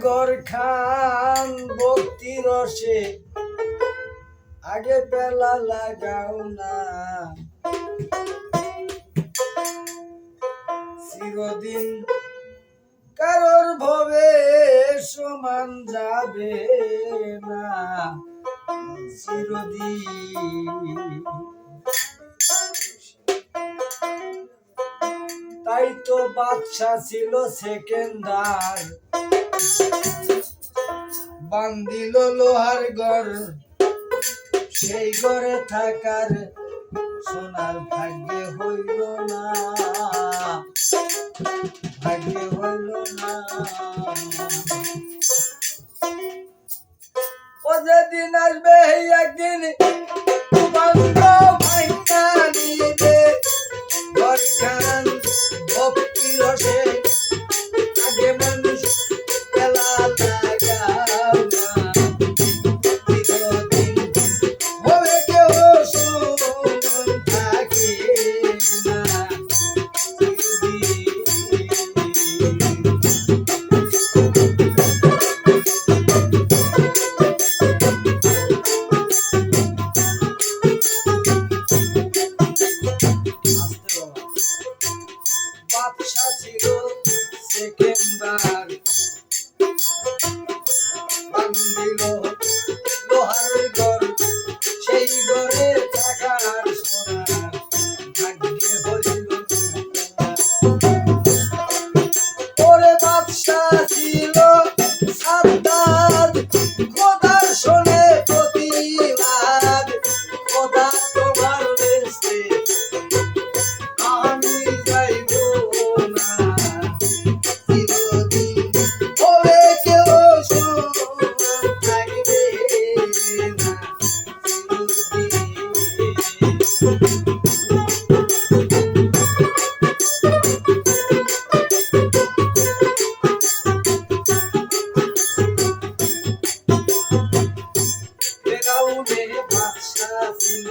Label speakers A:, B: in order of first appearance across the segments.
A: ঘর খান ভক্তি রসে আগে বেলা লাগাও না চিরদিন কারোর ভবে সমান যাবে না চিরদিন তাই তো বাদশা ছিল সেকেন্ডার বান্দিল লোহার ঘর সেই ঘরে থাকার সোনার ভাগ্যে হইল না ভাগ্যে হইল না ও যেদিন আসবে একদিন বন্ধ ভাইনা নিবে ঘরখান ভক্তি রসে আগে মানুষ বেলা লাগাও না চিরদিন হবে কেউ সমান থাকে না চিরদিন বাদশা ছিল সেকেন্ডার বান্দিল লোহার ঘর সেই ঘরে থাকার সোনার ভাগ্যে হইল না ওরে বাদশা ছিল সাদ্দাত খোদার শোনে প্রতিবাদ খোদা তোমার দেশে আমি যাইব না চিরদিন হবে কেউ সমান থাকবে না ফেরাউনে বাদশা ছিল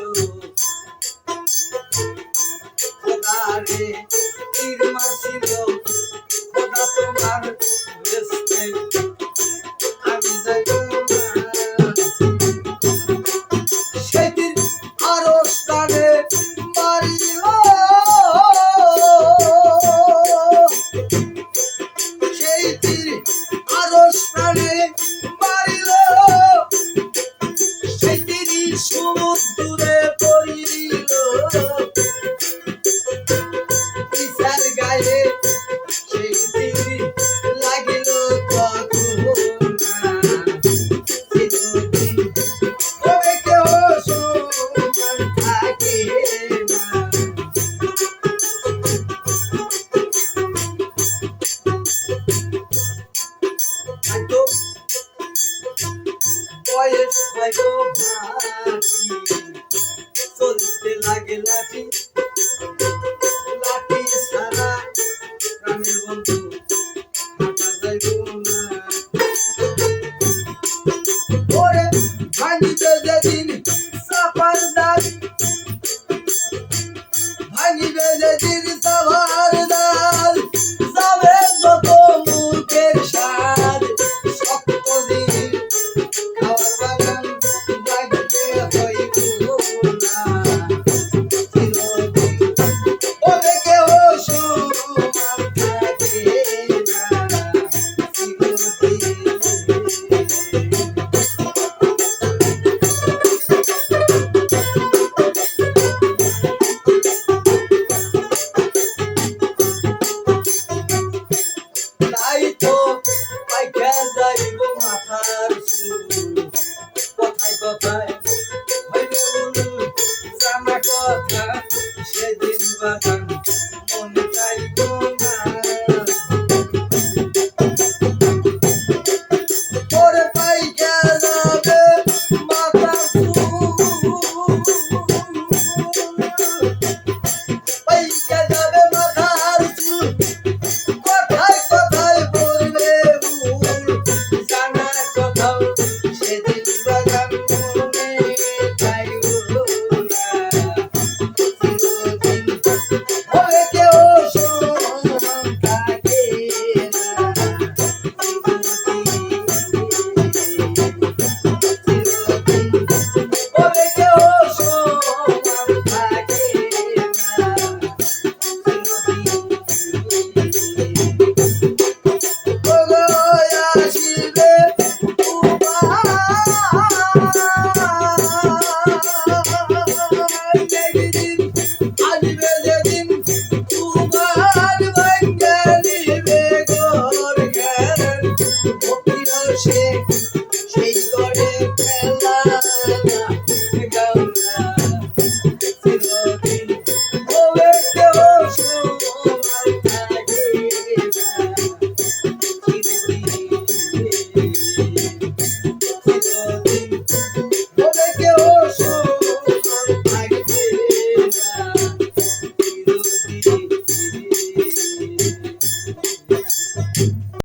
A: খোদারে তীর মারছিল